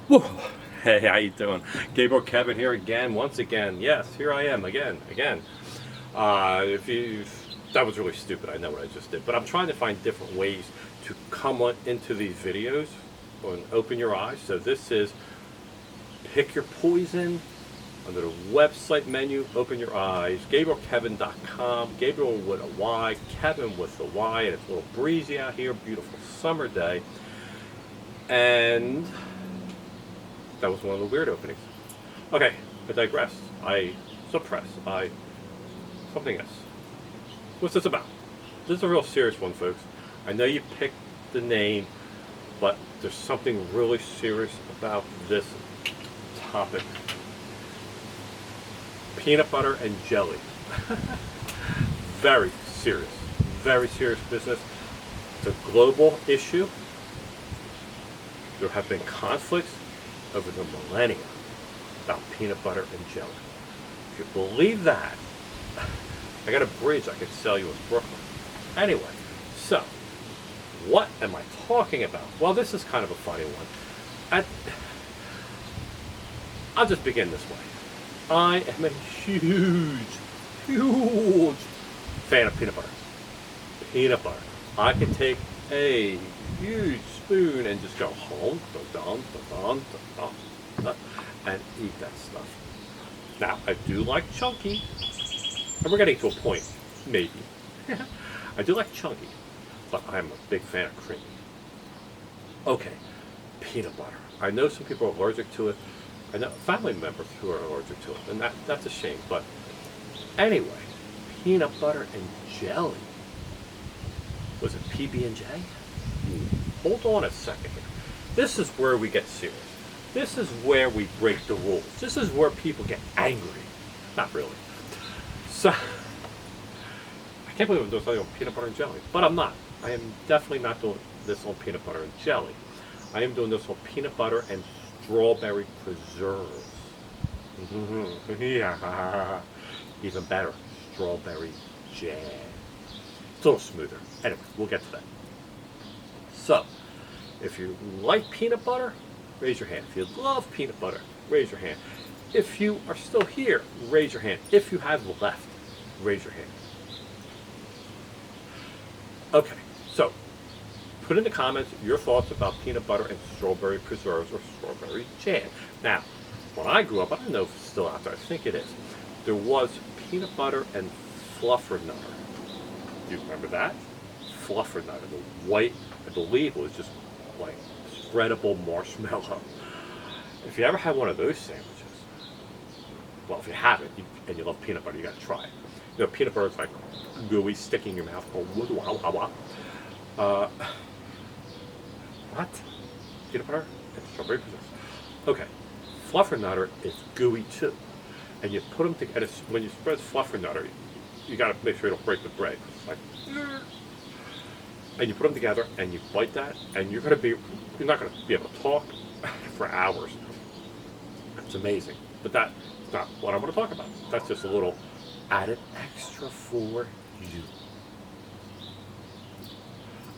Woo. Hey, how you doing? Gabriel Kevin here again, once again. Yes, here I am again. If you, that was really stupid. I know what I just did, but I'm trying to find different ways to come into these videos and open your eyes. So this is pick your poison under the website menu. Open your eyes. GabrielKevyn.com. Gabriel with a Y, Kevin with a Y, and it's a little breezy out here. Beautiful summer day, and that was one of the weird openings. Okay, I digress. I suppress. Something else. What's this about? This is a real serious one, folks. I know you picked the name, but there's something really serious about this topic. Peanut butter and jelly. Very serious. Very serious business. It's a global issue. There have been conflicts over the millennia about peanut butter and jelly. If you believe that, I got a bridge I could sell you in Brooklyn. Anyway, so what am I talking about? Well, this is kind of a funny one. I'll just begin this way. I am a huge fan of peanut butter. Peanut butter. I can take a huge spoon and just go home, and eat that stuff. Now, I do like chunky, and we're getting to a point, maybe. I do like chunky, but I'm a big fan of creamy. Okay, peanut butter. I know some people are allergic to it. I know family members who are allergic to it, and that's a shame. But anyway, peanut butter and jelly. Was it PB&J? Hold on a second here. This is where we get serious. This is where we break the rules. This is where people get angry. Not really. So, I can't believe I'm doing something on peanut butter and jelly. But I'm not. I am definitely not doing this on peanut butter and jelly. I am doing this on peanut butter and strawberry preserves. Yeah. Even better, strawberry jam. It's a little smoother. Anyway, we'll get to that. So, if you like peanut butter, raise your hand. If you love peanut butter, raise your hand. If you are still here, raise your hand. If you have left, raise your hand. Okay, so put in the comments your thoughts about peanut butter and strawberry preserves or strawberry jam. Now, when I grew up, I don't know if it's still out there, I think it is, there was peanut butter and fluffernutter. Do you remember that? Fluffernutter, the white, I believe it was just like spreadable marshmallow. If you ever had one of those sandwiches, well, if you haven't and you love peanut butter, you got to try it. You know, peanut butter is like gooey, sticky in your mouth. What? Peanut butter and strawberry preserves. Okay, fluffernutter is gooey too, and you put them together. When you spread fluffernutter, you got to make sure you don't break the bread. It's like, and you put them together, and you bite that, and you're not gonna be able to talk for hours. It's amazing, but that's not what I'm going to talk about. That's just a little added extra for you.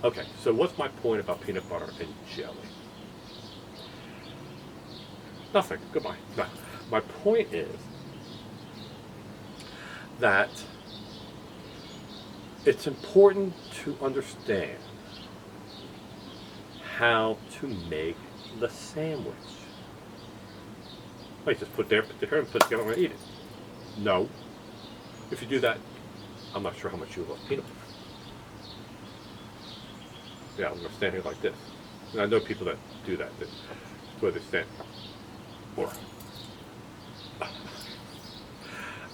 Okay, so what's my point about peanut butter and jelly? Nothing. Goodbye. No. My point is that it's important to understand how to make the sandwich. Like, just put there and put it together and eat it. No. If you do that, I'm not sure how much you love peanut butter. Yeah, I'm going to stand here like this. And I know people that do that. That's where they stand. Or,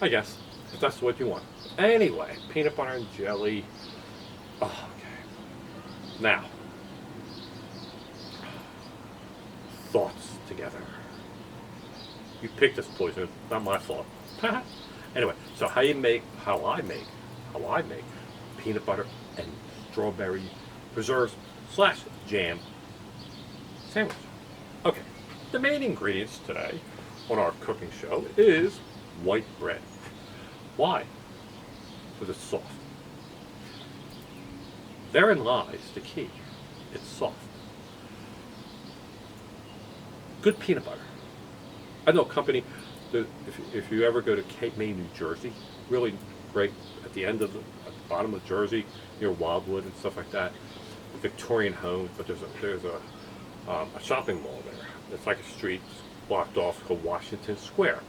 I guess, if that's what you want. Anyway, peanut butter and jelly. Oh, okay. Now, thoughts together. You picked this poison, not my fault. Anyway, so how I make peanut butter and strawberry preserves / jam sandwich. Okay, the main ingredients today on our cooking show is white bread. Why? Because it's soft. Therein lies the key. It's soft. Good peanut butter. I know a company, if you ever go to Cape May, New Jersey, really great at the end of at the bottom of Jersey, near Wildwood and stuff like that, Victorian homes, but there's a shopping mall there. It's like a street blocked off called Washington Square.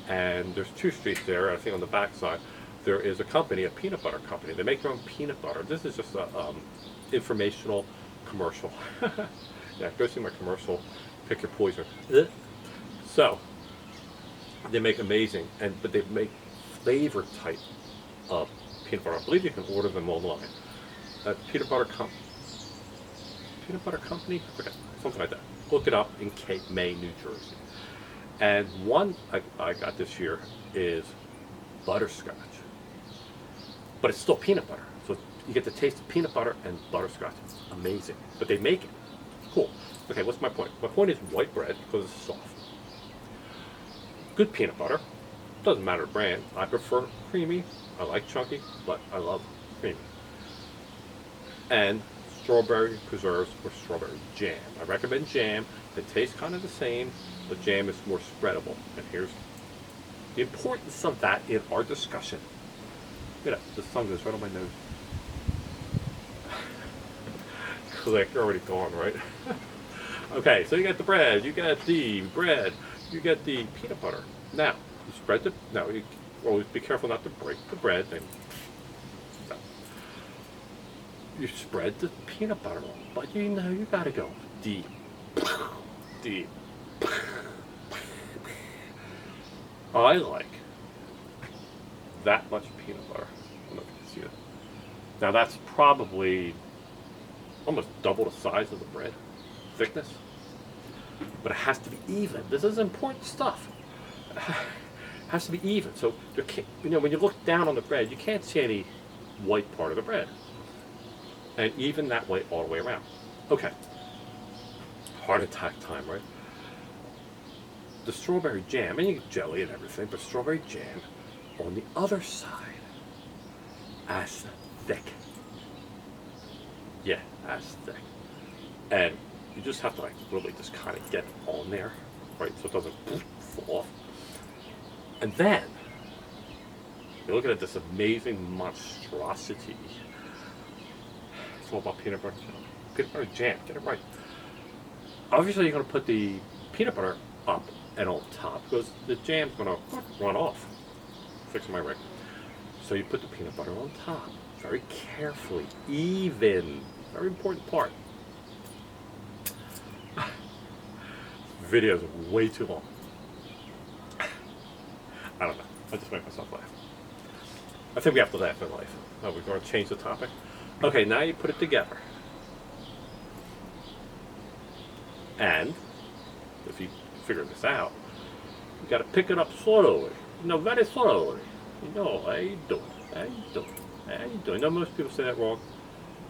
And there's 2 streets there. I think on the back side, there is a company, a peanut butter company. They make their own peanut butter. This is just a informational commercial. Yeah, go see my commercial. Pick your poison. So they make amazing, but they make flavor type of peanut butter. I believe you can order them online. Peanut butter company. Okay, something like that. Look it up in Cape May, New Jersey. And one I got this year is butterscotch, but it's still peanut butter. So you get the taste of peanut butter and butterscotch. It's amazing, but they make it. Cool. Okay, what's my point? My point is white bread because it's soft. Good peanut butter. Doesn't matter the brand. I prefer creamy. I like chunky, but I love creamy. And strawberry preserves or strawberry jam. I recommend jam. It tastes kind of the same, but jam is more spreadable. And here's the importance of that in our discussion. Look at that. The sun goes right on my nose. Like you're already gone, right? Okay, so you got the bread, you got the peanut butter. Now, you spread the, now you always be careful not to break the bread. And you spread the peanut butter on, but you know you gotta go deep, deep. I like that much peanut butter. I don't know if you can see it. Now that's probably almost double the size of the bread thickness, but it has to be even. This is important stuff. It has to be even. So there can't, when you look down on the bread, you can't see any white part of the bread, and even that way all the way around. Okay, heart attack time, right? The strawberry jam, and you get jelly and everything, but strawberry jam on the other side, as thick. Yeah, as thick. And you just have to like really just kind of get on there, right? So it doesn't fall off. And then you're looking at this amazing monstrosity. It's all about peanut butter jam. Peanut butter jam, get it right. Obviously, you're going to put the peanut butter up and on top because the jam's going to run off. Fix my rig. So you put the peanut butter on top very carefully, even. Very important part. Videos are way too long. I don't know. I just make myself laugh. I think we have to laugh in life. Oh, we're going to change the topic. Okay, now you put it together. And if you figure this out, you got to pick it up slowly. Very slowly. How you doing? How you doing? How you doing? Most people say that wrong.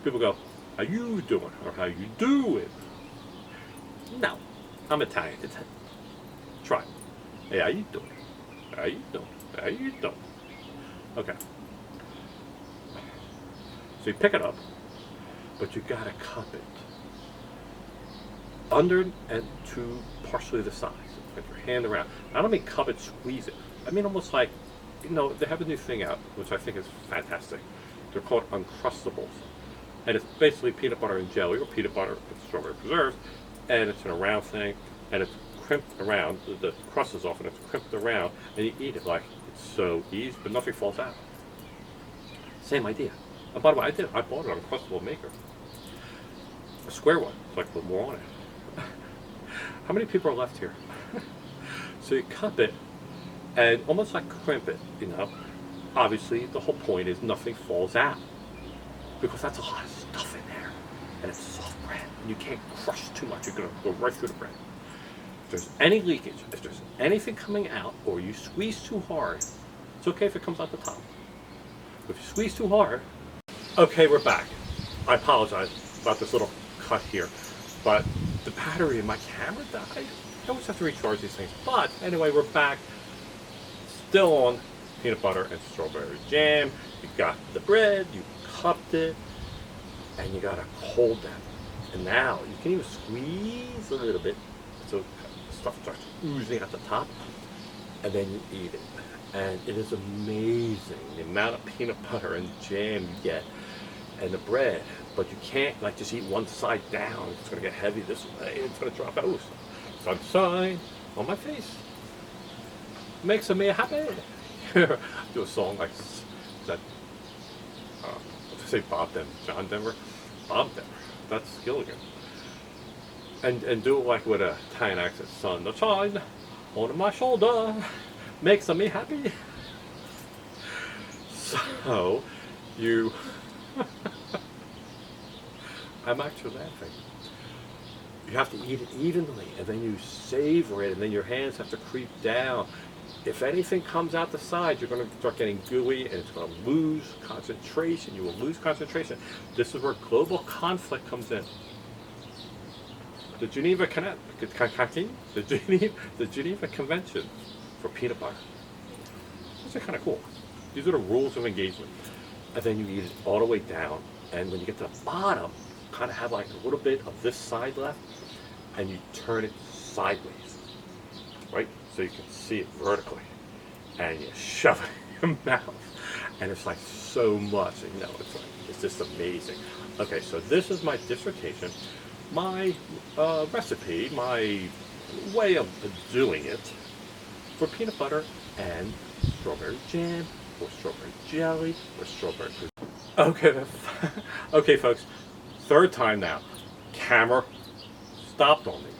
People go, how you doing? Or how you doing? No, I'm Italian. Try it. Hey, how you doing? How you doing? How you doing? Okay. So you pick it up, but you gotta cup it under and to partially the size. Put your hand around. I don't mean cup it, squeeze it. I mean almost like, they have a new thing out, which I think is fantastic. They're called Uncrustables. And it's basically peanut butter and jelly, or peanut butter with strawberry preserves, and it's in a round thing, and it's crimped around, the crust is off, and it's crimped around, and you eat it like it's so easy, but nothing falls out. Same idea. And by the way, I bought it on Uncrustable Maker. A square one, so I can put more on it. How many people are left here? So you cup it, and almost like crimp it, Obviously, the whole point is nothing falls out. Because that's a lot of stuff in there. And it's soft bread. And you can't crush too much. You're going to go right through the bread. If there's any leakage, if there's anything coming out, or you squeeze too hard, it's okay if it comes out the top. But if you squeeze too hard... Okay, we're back. I apologize about this little cut here. But the battery in my camera died. I always have to recharge these things. But anyway, we're back. Still on peanut butter and strawberry jam. You got the bread, you cupped it, and you gotta hold them. And now you can even squeeze a little bit so stuff starts oozing at the top, and then you eat it. And it is amazing the amount of peanut butter and jam you get, and the bread. But you can't like just eat one side down. It's going to get heavy this way. It's going to drop out. Sunshine on my face makes me happy. Do a song like that. What to say, Bob Denver, John Denver, Bob Denver. That's Gilligan. And do it like with a Italian accent. Sunshine on my shoulder makes me happy. So you. I'm actually laughing. You have to eat it evenly, and then you savor it, and then your hands have to creep down. If anything comes out the side, you're going to start getting gooey, and it's going to lose concentration. You will lose concentration. This is where global conflict comes in. The Geneva Convention for peanut butter. These are kind of cool. These are the rules of engagement. And then you eat it all the way down, and when you get to the bottom, kind of have like a little bit of this side left, and you turn it sideways, right? So you can see it vertically, and you shove it in your mouth, and it's like so much, and it's just amazing. Okay, so this is my dissertation, my recipe, my way of doing it for peanut butter and strawberry jam, or strawberry jelly, or strawberry. Okay, folks. Third time now. Camera stopped on me.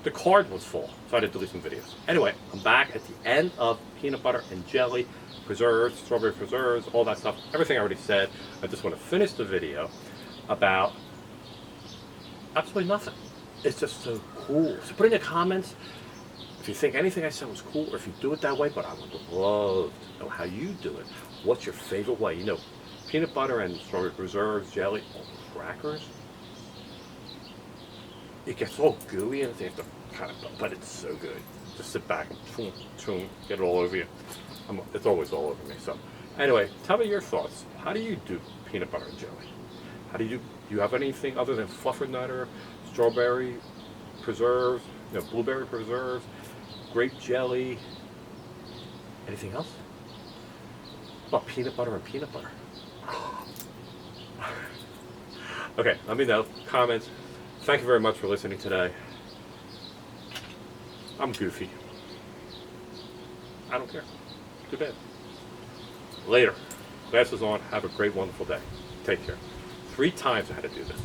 The card was full, so I had to delete some videos. Anyway, I'm back at the end of peanut butter and jelly, preserves, strawberry preserves, all that stuff. Everything I already said. I just want to finish the video about absolutely nothing. It's just so cool. So put in the comments if you think anything I said was cool, or if you do it that way, but I would love to know how you do it. What's your favorite way? You know, peanut butter and strawberry preserves, jelly, on crackers. It gets all gooey and you have to kind of, but it's so good. Just sit back and get it all over you. It's always all over me. So anyway, tell me your thoughts. How do you do peanut butter and jelly? How do you have anything other than fluffernutter, strawberry preserves, blueberry preserves, grape jelly, anything else? What about peanut butter and peanut butter? Okay, let me know. Comments. Thank you very much for listening today. I'm goofy. I don't care. Too bad. Later. Glasses on. Have a great, wonderful day. Take care. 3 times I had to do this.